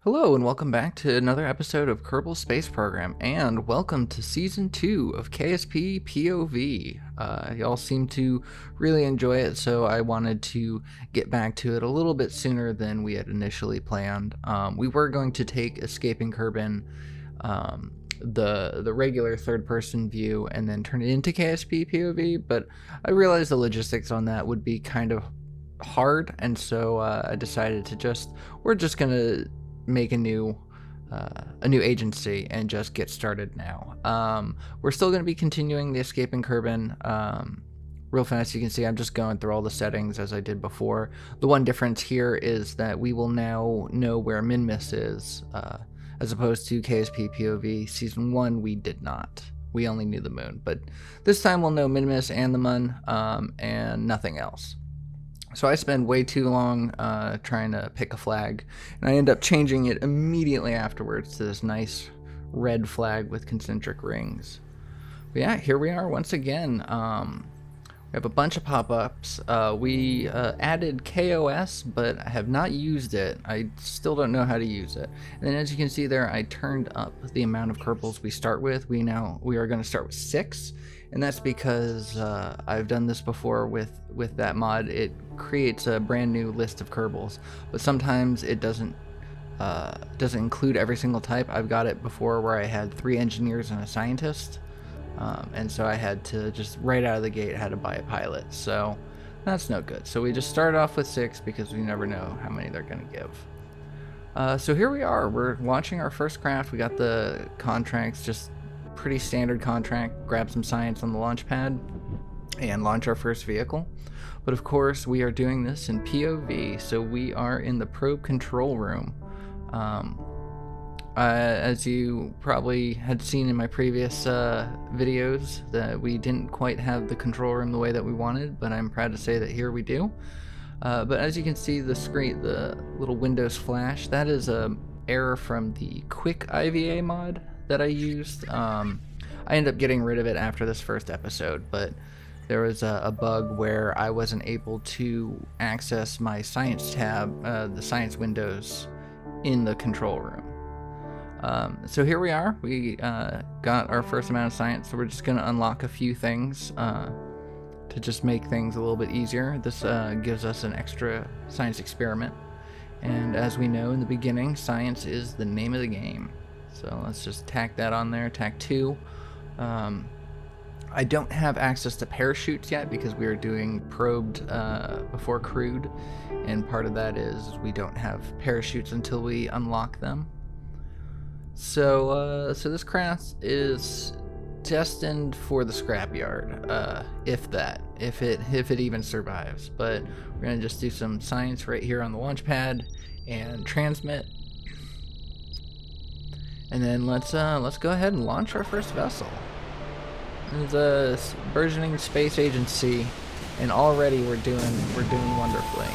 Hello and welcome back to another episode of Kerbal Space Program, and welcome to Season 2 of KSP POV. Y'all seem to really enjoy it, so I wanted to get back to it a little bit sooner than we had initially planned. We were going to take Escaping Kerbin, the regular third-person view, and then turn it into KSP POV, but I realized the logistics on that would be kind of hard, and so I decided we're just gonna make a new agency and just get started now. We're still going to be continuing the Escaping Kerbin. Real fast, you can see I'm just going through all the settings as I did before. The one difference here is that we will now know where Minmus is, as opposed to KSP POV Season 1 we did not. We only knew the moon, but this time we'll know Minmus and the Mun, and nothing else. So I spend way too long trying to pick a flag, and I end up changing it immediately afterwards to this nice red flag with concentric rings. But yeah, here we are once again. We have a bunch of pop-ups. We added KOS, but I have not used it. I still don't know how to use it. And then as you can see there, I turned up the amount of Kerbals we start with. We are going to start with 6. And that's because I've done this before with that mod. It creates a brand new list of Kerbals, but sometimes it doesn't include every single type. I've got it before where I had 3 engineers and a scientist, and so I had to just right out of the gate had to buy a pilot. So that's no good. So we just started off with 6 because we never know how many they're going to give. So here we are. We're launching our first craft. We got the contracts, just pretty standard contract. Grab some science on the launch pad and launch our first vehicle. But of course we are doing this in POV, so we are in the probe control room. As you probably had seen in my previous videos, that we didn't quite have the control room the way that we wanted, but I'm proud to say that here we do. But as you can see, the screen, the little windows flash, that is a error from the quick IVA mod that I used. I ended up getting rid of it after this first episode, but there was a bug where I wasn't able to access my science tab, the science windows in the control room. So here we are. We got our first amount of science, so we're just going to unlock a few things to just make things a little bit easier. This gives us an extra science experiment, and as we know in the beginning, science is the name of the game. So let's just tack that on there, tack 2. I don't have access to parachutes yet because we are doing probed before crewed, and part of that is we don't have parachutes until we unlock them. So this craft is destined for the scrapyard, if it even survives. But we're gonna just do some science right here on the launch pad and transmit. And then let's go ahead and launch our first vessel. It's a burgeoning space agency, and already we're doing wonderfully.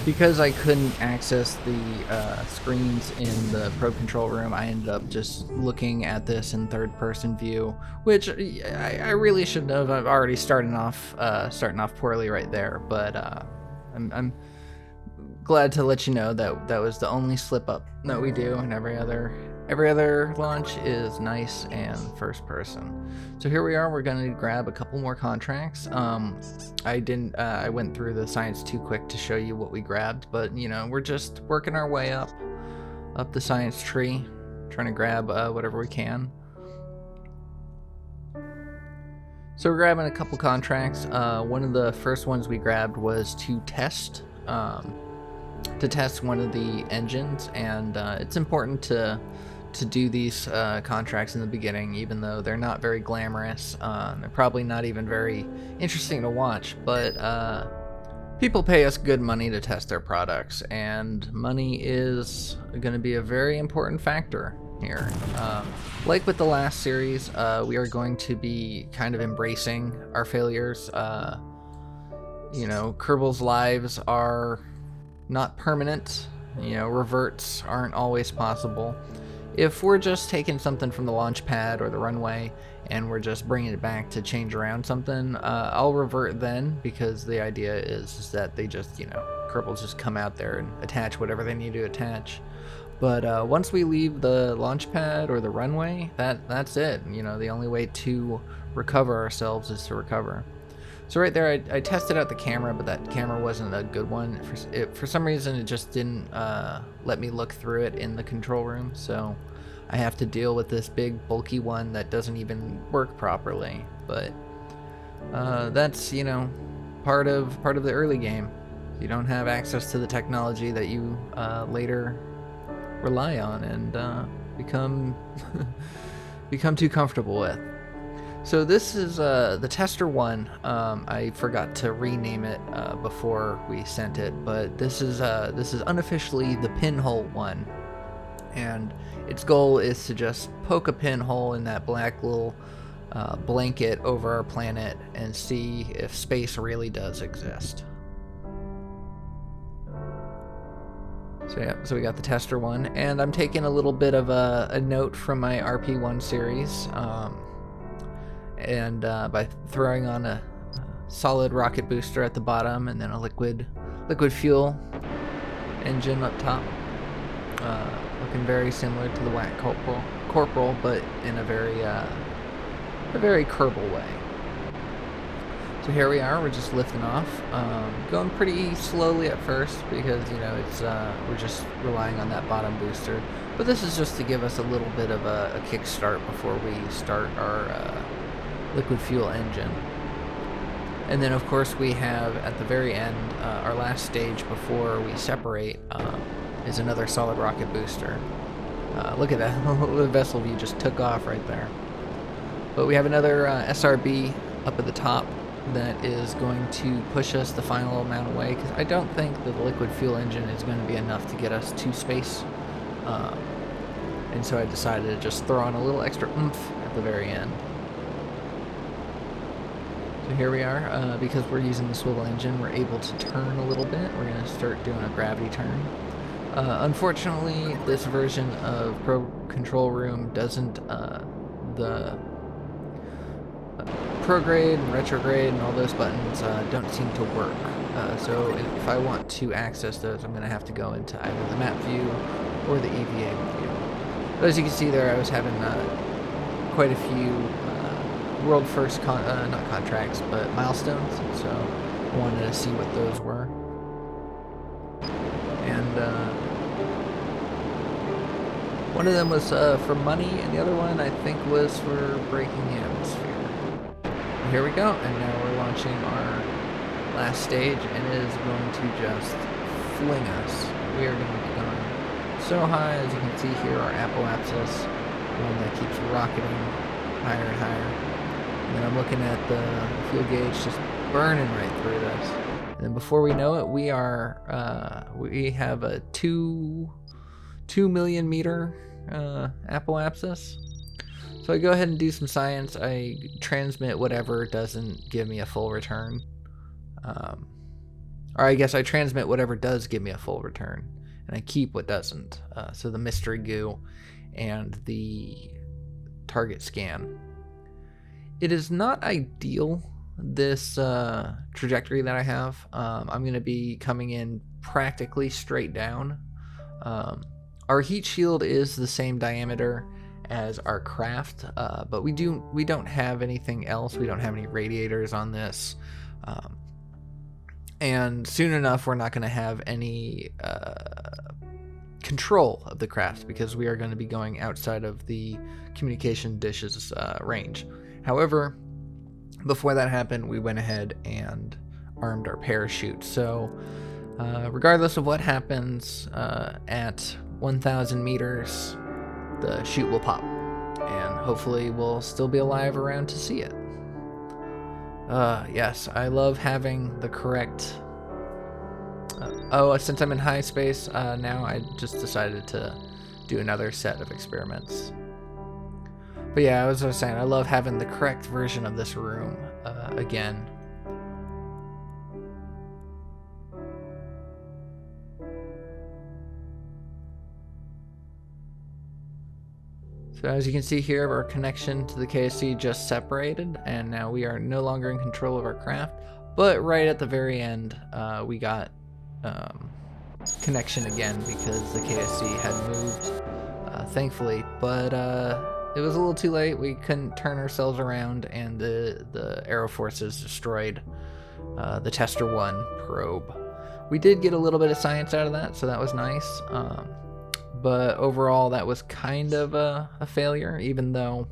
Because I couldn't access the screens in the probe control room, I ended up just looking at this in third-person view, which I really shouldn't have. I've already starting off poorly right there, but I'm glad to let you know that that was the only slip up that we do, and every other launch is nice and first person. So here we are. We're going to grab a couple more contracts. I went through the science too quick to show you what we grabbed, but you know, we're just working our way up the science tree, trying to grab whatever we can. So we're grabbing a couple contracts. One of the first ones we grabbed was to test one of the engines, and it's important to do these contracts in the beginning, even though they're not very glamorous. They're probably not even very interesting to watch, but people pay us good money to test their products, and money is going to be a very important factor here. Like with the last series, we are going to be kind of embracing our failures. You know, Kerbal's lives are not permanent. You know, reverts aren't always possible. If we're just taking something from the launch pad or the runway and we're just bringing it back to change around something, I'll revert then, because the idea is that they just, you know, Kerbals just come out there and attach whatever they need to attach. But once we leave the launch pad or the runway, that's it. You know, the only way to recover ourselves is to recover. So right there, I tested out the camera, but that camera wasn't a good one. For some reason, it just didn't let me look through it in the control room. So I have to deal with this big, bulky one that doesn't even work properly. But that's, you know, part of the early game. You don't have access to the technology that you later rely on and become become too comfortable with. So this is the tester one. I forgot to rename it before we sent it, but this is unofficially the Pinhole one, and its goal is to just poke a pinhole in that black little blanket over our planet and see if space really does exist. So yeah, so we got the tester one, and I'm taking a little bit of a note from my RP1 series, and by throwing on a solid rocket booster at the bottom, and then a liquid fuel engine up top, looking very similar to the Whack Corporal, but in a very Kerbal way. So here we are, we're just lifting off, going pretty slowly at first because, you know, it's we're just relying on that bottom booster. But this is just to give us a little bit of a kickstart before we start our liquid fuel engine. And then, of course, we have at the very end, our last stage before we separate is another solid rocket booster. Look at that, the vessel view just took off right there. But we have another SRB up at the top that is going to push us the final amount away, because I don't think that the liquid fuel engine is going to be enough to get us to space. And so I decided to just throw on a little extra oomph at the very end. So here we are, because we're using the swivel engine, we're able to turn a little bit. We're going to start doing a gravity turn. Unfortunately, this version of Pro Control Room doesn't, the prograde and retrograde and all those buttons don't seem to work. So if I want to access those, I'm going to have to go into either the map view or the EVA view. But as you can see there, I was having quite a few world first, not contracts, but milestones. So I wanted to see what those were. And one of them was for money, and the other one I think was for breaking the atmosphere. Here we go, and now we're launching our last stage, and it is going to just fling us. We are going to be going so high, as you can see here, our apoapsis, one that keeps rocketing higher and higher. And then I'm looking at the fuel gauge just burning right through this. And then before we know it, we have a 2 million meter apoapsis. So I go ahead and do some science. I transmit whatever doesn't give me a full return. Or I guess I transmit whatever does give me a full return, and I keep what doesn't. So the mystery goo and the target scan. It is not ideal, this trajectory that I have. I'm going to be coming in practically straight down. Our heat shield is the same diameter as our craft, but we don't have anything else. We don't have any radiators on this, and soon enough we're not going to have any control of the craft, because we are going to be going outside of the communication dishes range. However, before that happened, we went ahead and armed our parachute. So regardless of what happens at 1,000 meters, the chute will pop, and hopefully we'll still be alive around to see it. Yes, I love having the correct... since I'm in high space, now I just decided to do another set of experiments. But yeah, as I was saying, I love having the correct version of this room again. So as you can see here, our connection to the KSC just separated, and now we are no longer in control of our craft. But right at the very end, we got connection again because the KSC had moved, thankfully, but it was a little too late. We couldn't turn ourselves around, and the Aero Forces destroyed the Tester 1 probe. We did get a little bit of science out of that, so that was nice. But overall, that was kind of a failure, even though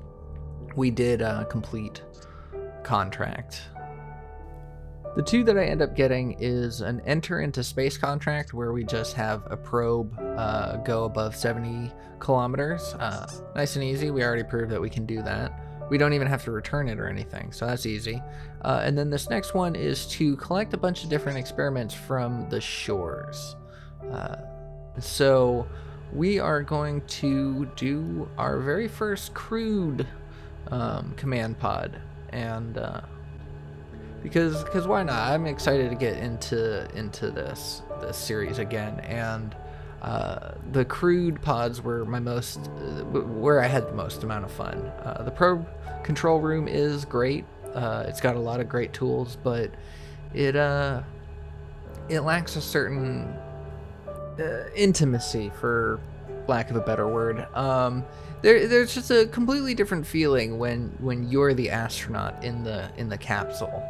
we did complete contract. The two that I end up getting is an enter into space contract, where we just have a probe go above 70 kilometers. Nice and easy. We already proved that we can do that. We don't even have to return it or anything, so that's easy. And then this next one is to collect a bunch of different experiments from the shores. So we are going to do our very first crewed command pod, and because why not? I'm excited to get into this series again, and the crewed pods were where I had the most amount of fun. The probe control room is great. It's got a lot of great tools, but it lacks a certain intimacy, for lack of a better word. There's just a completely different feeling when you're the astronaut in the capsule.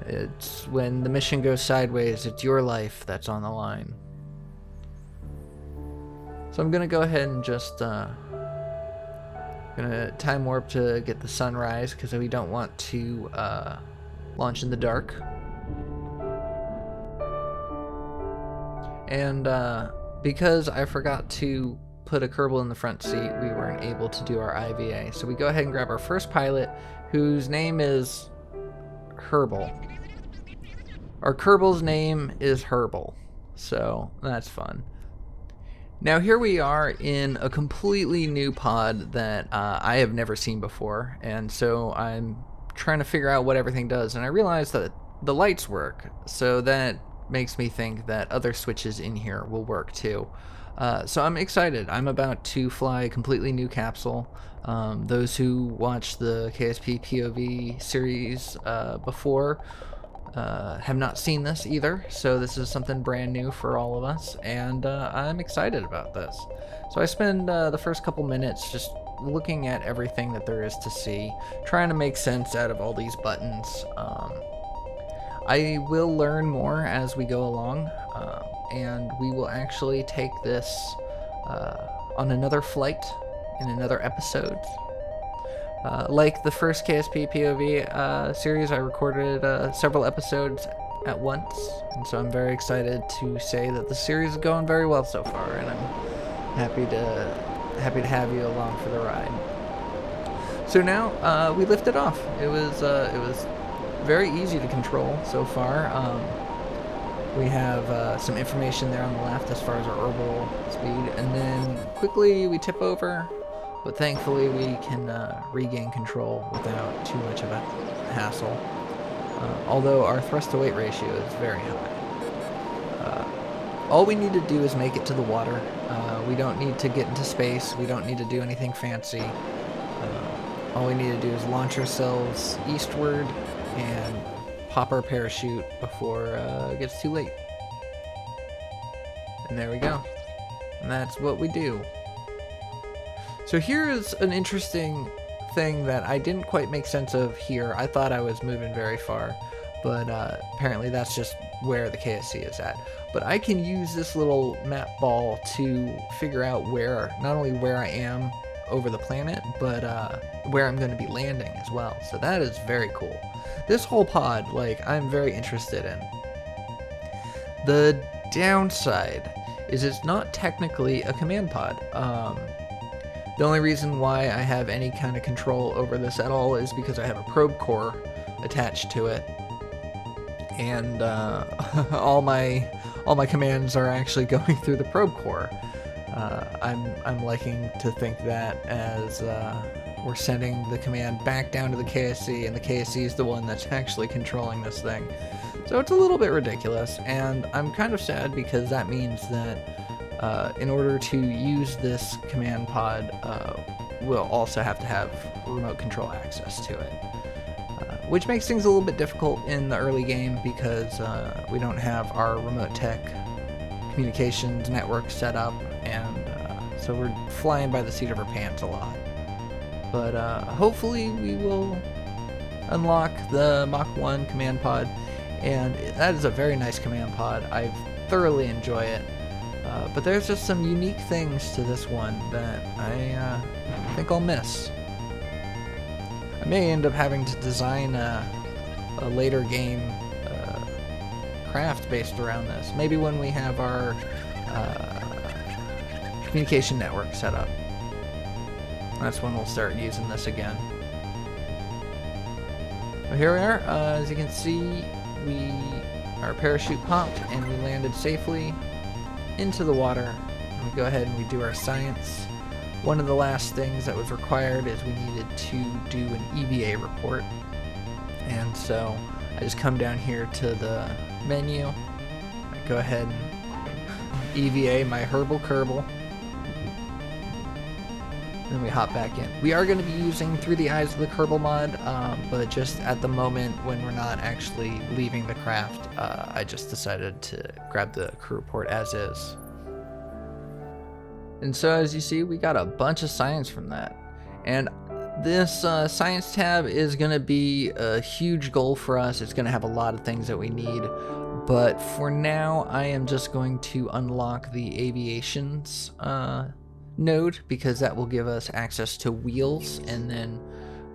It's when the mission goes sideways, it's your life that's on the line. So I'm gonna go ahead and just gonna time warp to get the sunrise, because we don't want to launch in the dark. And because I forgot to put a Kerbal in the front seat, we weren't able to do our IVA. So we go ahead and grab our first pilot, whose name is Herbal. Our Kerbal's name is Herbal, so that's fun. Now here we are in a completely new pod that I have never seen before, and so I'm trying to figure out what everything does, and I realized that the lights work, so that makes me think that other switches in here will work too. So I'm excited. I'm about to fly a completely new capsule. Those who watched the KSP POV series before have not seen this either, so this is something brand new for all of us, and I'm excited about this. So I spend the first couple minutes just looking at everything that there is to see, trying to make sense out of all these buttons. I will learn more as we go along, and we will actually take this on another flight in another episode. Like the first KSP POV series, I recorded several episodes at once, and so I'm very excited to say that the series is going very well so far, and I'm happy to have you along for the ride. So now we lifted off. It was very easy to control so far. We have some information there on the left as far as our orbital speed, and then quickly we tip over. But thankfully we can regain control without too much of a hassle. Although our thrust to weight ratio is very high. All we need to do is make it to the water. We don't need to get into space. We don't need to do anything fancy. All we need to do is launch ourselves eastward and pop our parachute before it gets too late. And there we go. And that's what we do. So here's an interesting thing that I didn't quite make sense of here. I thought I was moving very far, but apparently that's just where the KSC is at. But I can use this little map ball to figure out not only where I am over the planet, but where I'm going to be landing as well. So that is very cool. This whole pod, I'm very interested in. The downside is it's not technically a command pod. The only reason why I have any kind of control over this at all is because I have a probe core attached to it, and all my commands are actually going through the probe core. I'm liking to think that as we're sending the command back down to the KSC, and the KSC is the one that's actually controlling this thing. So it's a little bit ridiculous, and I'm kind of sad because that means that in order to use this command pod, we'll also have to have remote control access to it. which makes things a little bit difficult in the early game because we don't have our remote tech communications network set up, and so we're flying by the seat of our pants a lot. But hopefully we will unlock the Mach 1 command pod, and that is a very nice command pod. I thoroughly enjoy it, but there's just some unique things to this one that I think I'll miss. I may end up having to design a later game craft based around this. Maybe when we have our communication network set up. That's when we'll start using this again. Well, here we are. As you can see, our parachute popped and we landed safely into the water. And we go ahead and we do our science. One of the last things that was required is we needed to do an EVA report. And so I just come down here to the menu. I go ahead and EVA my herbal Kerbal. Then we hop back in. We are going to be using Through the Eyes of the Kerbal mod, but just at the moment when we're not actually leaving the craft, I just decided to grab the crew report as is. And so as you see, we got a bunch of science from that. And this science tab is going to be a huge goal for us. It's going to have a lot of things that we need. But for now, I am just going to unlock the aviations node, because that will give us access to wheels, and then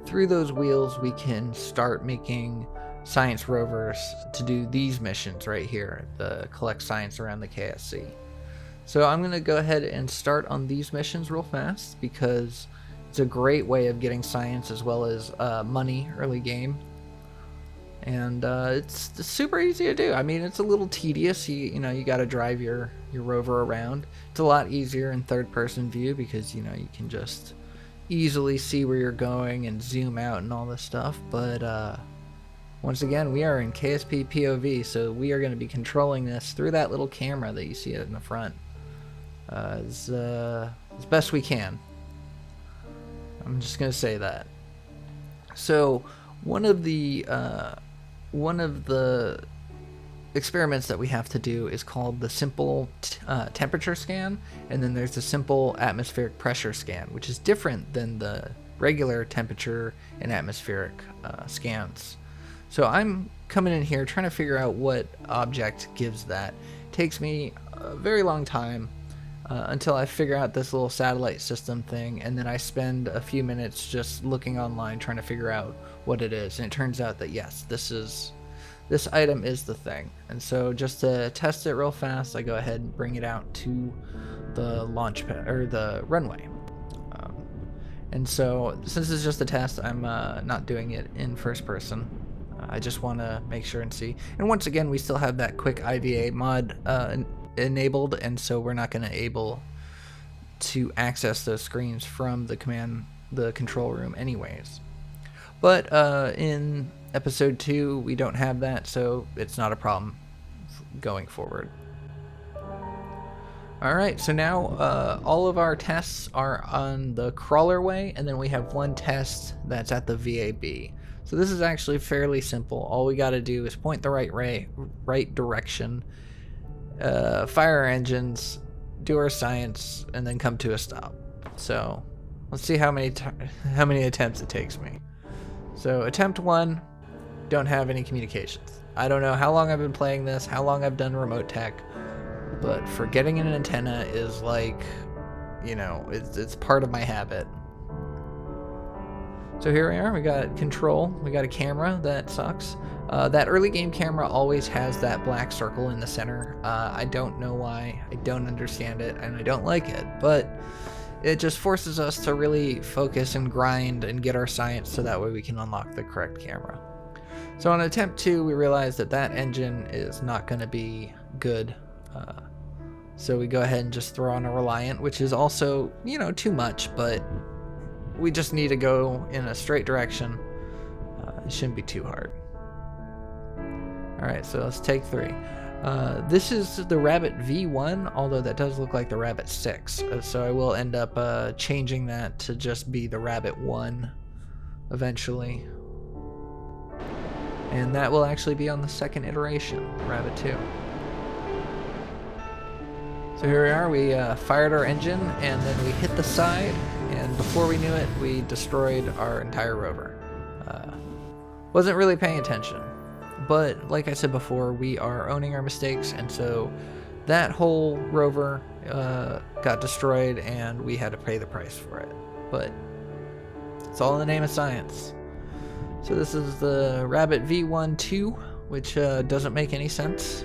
through those wheels we can start making science rovers to do these missions right here, the collect science around the KSC. So I'm going to go ahead and start on these missions real fast because it's a great way of getting science as well as money early game. And it's super easy to do. I mean, it's a little tedious. You know, you got to drive your rover around. It's a lot easier in third-person view because, you know, you can just easily see where you're going and zoom out and all this stuff. But once again, we are in KSP POV, so we are going to be controlling this through that little camera that you see in the front as best we can. I'm just going to say that. So one of the experiments that we have to do is called the simple temperature scan, and then there's the simple atmospheric pressure scan, which is different than the regular temperature and atmospheric scans. So I'm coming in here trying to figure out what object gives that. It takes me a very long time until I figure out this little satellite system thing, and then I spend a few minutes just looking online trying to figure out what it is, and it turns out that yes, this item is the thing. And so just to test it real fast, I go ahead and bring it out to the launch pad, or the runway. And so since it's just a test, I'm not doing it in first person. I just want to make sure and see. And once again, we still have that quick IVA mod enabled, and so we're not going to able to access those screens from the control room anyways. But in episode 2 we don't have that, so it's not a problem going forward. Alright, so now all of our tests are on the crawler way, and then we have one test that's at the VAB. So this is actually fairly simple. All we got to do is point the right direction, fire our engines, do our science, and then come to a stop. So let's see how many attempts it takes me. So attempt 1, don't have any communications. I don't know how long I've been playing this, how long I've done remote tech, but forgetting an antenna is like, you know, it's part of my habit. So here we are, we got control, we got a camera, that sucks. That early game camera always has that black circle in the center. I don't know why, I don't understand it, and I don't like it, but it just forces us to really focus and grind and get our science so that way we can unlock the correct camera. So on attempt 2, we realized that that engine is not going to be good. So we go ahead and just throw on a Reliant, which is also, you know, too much, but we just need to go in a straight direction. It shouldn't be too hard. Alright, so let's take 3. This is the Rabbit V1, although that does look like the Rabbit 6. So I will end up changing that to just be the Rabbit 1 eventually. And that will actually be on the second iteration, Rabbit 2. So here we are, we fired our engine, and then we hit the side, and before we knew it, we destroyed our entire rover. Wasn't really paying attention, but like I said before, we are owning our mistakes, and so that whole rover got destroyed, and we had to pay the price for it. But it's all in the name of science. So this is the Rabbit V1-2, which doesn't make any sense,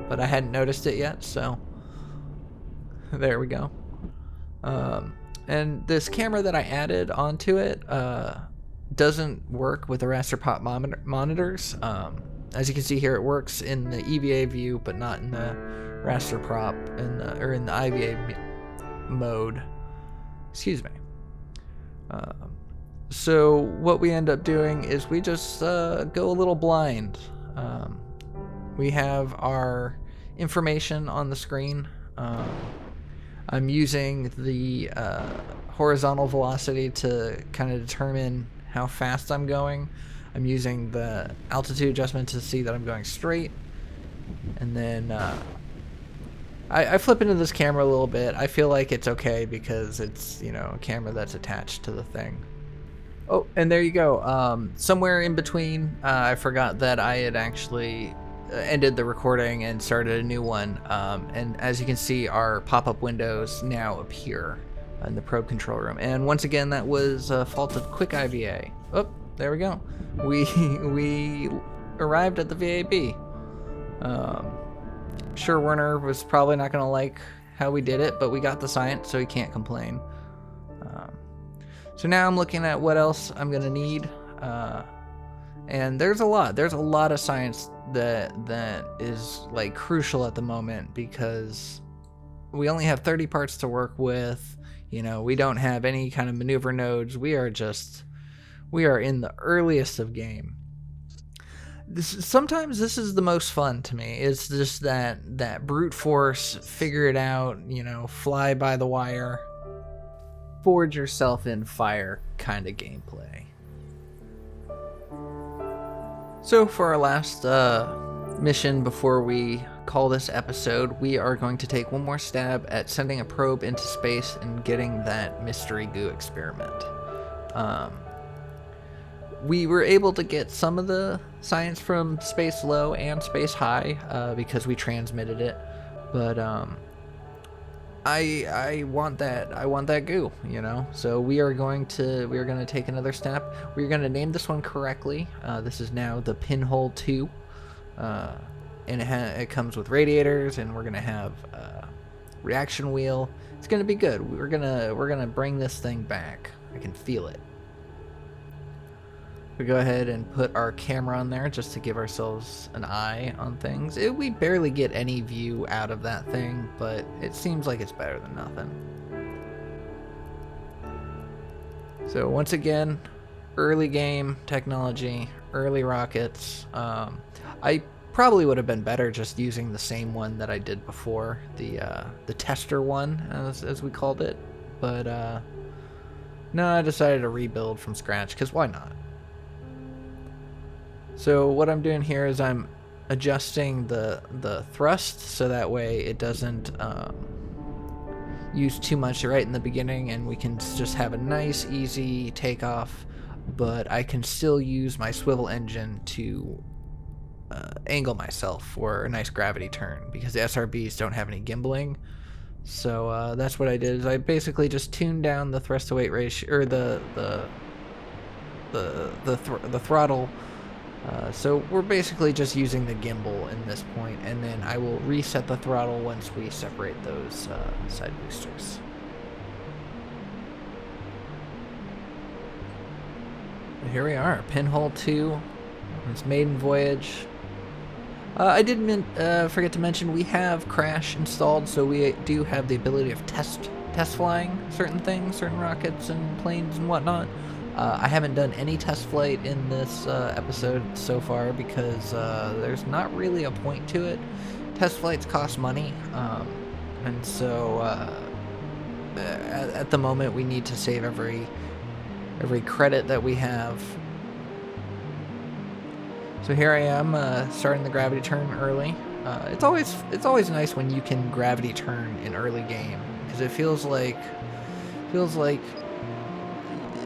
but I hadn't noticed it yet, so there we go. And this camera that I added onto it doesn't work with the raster pop monitors. As you can see here, it works in the EVA view, but not in the raster prop or in the IVA mode. Excuse me. So what we end up doing is we just go a little blind. We have our information on the screen. I'm using the horizontal velocity to kind of determine how fast I'm going. I'm using the altitude adjustment to see that I'm going straight. And then I flip into this camera a little bit. I feel like it's okay because it's, you know, a camera that's attached to the thing. Oh, and there you go. Somewhere in between, I forgot that I had actually ended the recording and started a new one. And as you can see, our pop-up windows now appear in the probe control room. And once again, that was a fault of quick IVA. Oh, there we go. We arrived at the VAB. Sure, Werner was probably not going to like how we did it, but we got the science, so he can't complain. So now I'm looking at what else I'm going to need. And there's a lot. There's a lot of science that is like crucial at the moment because we only have 30 parts to work with. You know, we don't have any kind of maneuver nodes. We are in the earliest of game. Sometimes this is the most fun to me. It's just that brute force, figure it out, you know, fly by the wire, forge yourself in fire kind of gameplay. So for our last mission before we call this episode, we are going to take one more stab at sending a probe into space and getting that mystery goo experiment. We were able to get some of the science from space low and space high because we transmitted it, but I want that goo, you know. So we are going to take another step. We're going to name this one correctly. This is now the Pinhole 2, and it comes with radiators, and we're going to have a reaction wheel. It's going to be good. We're gonna bring this thing back. I can feel it. We go ahead and put our camera on there just to give ourselves an eye on things. We barely get any view out of that thing, but it seems like it's better than nothing. So once again, early game technology, early rockets. I probably would have been better just using the same one that I did before, the tester one, as we called it. But no, I decided to rebuild from scratch, because why not? So what I'm doing here is I'm adjusting the thrust so that way it doesn't use too much right in the beginning, and we can just have a nice easy takeoff, but I can still use my swivel engine to angle myself for a nice gravity turn because the SRBs don't have any gimbaling. So that's what I did, is I basically just tuned down the thrust to weight ratio, or the throttle. So we're basically just using the gimbal in this point, and then I will reset the throttle once we separate those side boosters. Here we are, Pinhole 2, its maiden voyage. I did forget to mention we have Crash installed, so we do have the ability of test flying certain things, certain rockets and planes and whatnot. I haven't done any test flight in this episode so far because there's not really a point to it. Test flights cost money, and so at the moment we need to save every credit that we have. So here I am, starting the gravity turn early. It's always nice when you can gravity turn in early game, because it feels like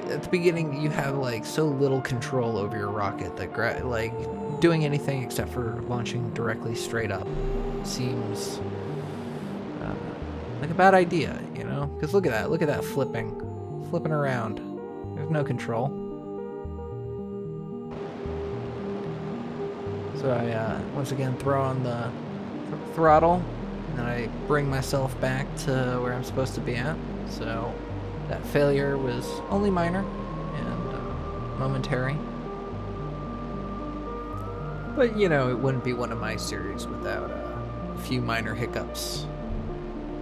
at the beginning you have like so little control over your rocket that like doing anything except for launching directly straight up seems like a bad idea, you know? Because look at that flipping around. There's no control. So I once again throw on the throttle, and then I bring myself back to where I'm supposed to be at. So that failure was only minor and momentary. But, you know, it wouldn't be one of my series without a few minor hiccups,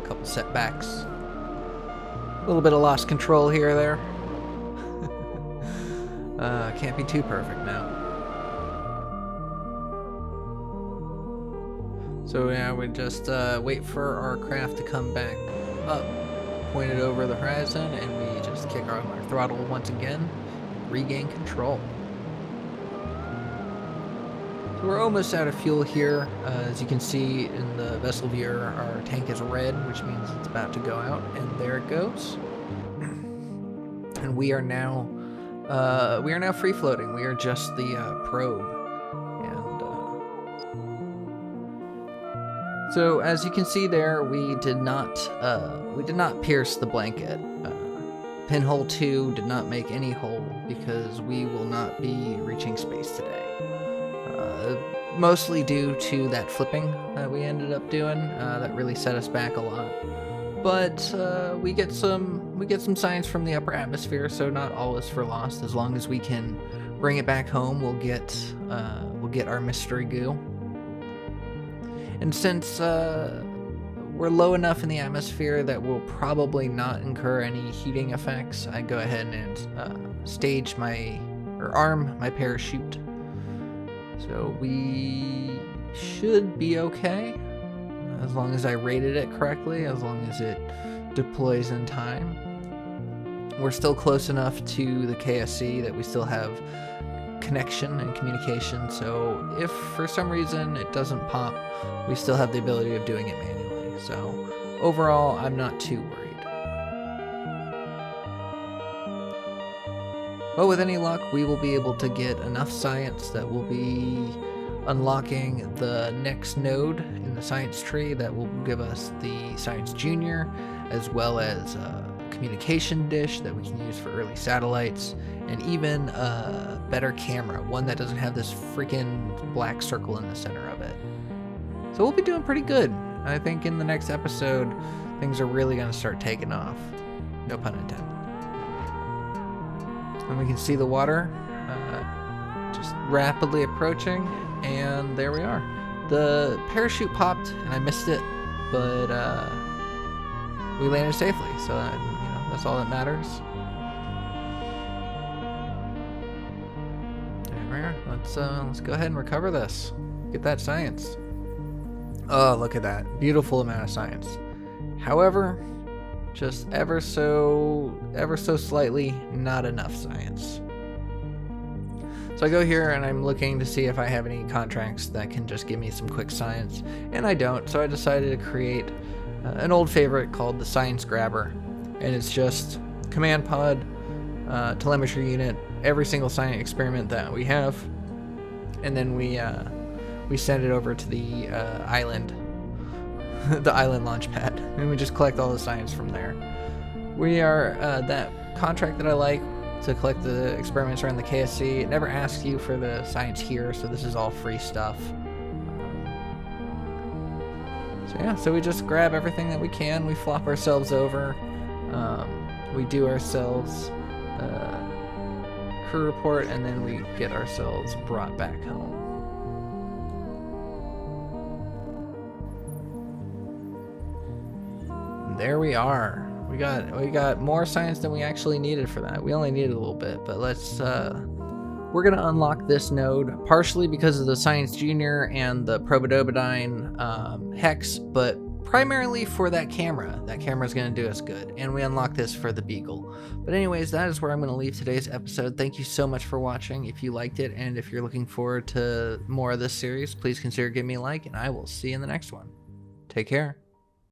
a couple setbacks, a little bit of lost control here or there. Can't be too perfect now. So yeah, we just wait for our craft to come back up, point it over the horizon, and we just kick on our throttle once again, regain control. So we're almost out of fuel here. As you can see in the vessel viewer, our tank is red, which means it's about to go out, and there it goes. And we are now free floating. We are just the probe. So as you can see there, we did not pierce the blanket. Pinhole 2 did not make any hole because we will not be reaching space today. Mostly due to that flipping that we ended up doing. That really set us back a lot. But we get some science from the upper atmosphere, so not all is for lost. As long as we can bring it back home, we'll get our mystery goo. And since we're low enough in the atmosphere that we'll probably not incur any heating effects, I go ahead and arm my parachute. So we should be okay, as long as I rated it correctly, as long as it deploys in time. We're still close enough to the KSC that we still have connection and communication, so if for some reason it doesn't pop, we still have the ability of doing it manually. So overall, I'm not too worried. But with any luck, we will be able to get enough science that will be unlocking the next node in the science tree that will give us the Science Junior, as well as a communication dish that we can use for early satellites, and even a better camera, one that doesn't have this freaking black circle in the center of it. So we'll be doing pretty good. I think in the next episode, things are really going to start taking off. No pun intended. And we can see the water just rapidly approaching, and there we are. The parachute popped, and I missed it, but we landed safely, so that's all that matters. There we are. Let's go ahead and recover this. Get that science. Oh, look at that. Beautiful amount of science. However, just ever so slightly not enough science. So I go here and I'm looking to see if I have any contracts that can just give me some quick science, and I don't, so I decided to create an old favorite called the Science Grabber, and it's just command pod, telemetry unit, every single science experiment that we have, and then we send it over to the island, the island launch pad, and we just collect all the science from there. We are that contract that I like to collect the experiments around the KSC. It never asks you for the science here, so this is all free stuff. So we just grab everything that we can, we flop ourselves over, we do ourselves crew report, and then we get ourselves brought back home. And there we are. We got more science than we actually needed for that. We only needed a little bit, but we're gonna unlock this node partially because of the Science Junior and the Probodobidine hex, but primarily for that camera. That camera's going to do us good. And we unlock this for the Beagle. But anyways, that is where I'm going to leave today's episode. Thank you so much for watching. If you liked it, and if you're looking forward to more of this series, please consider giving me a like, and I will see you in the next one. Take care.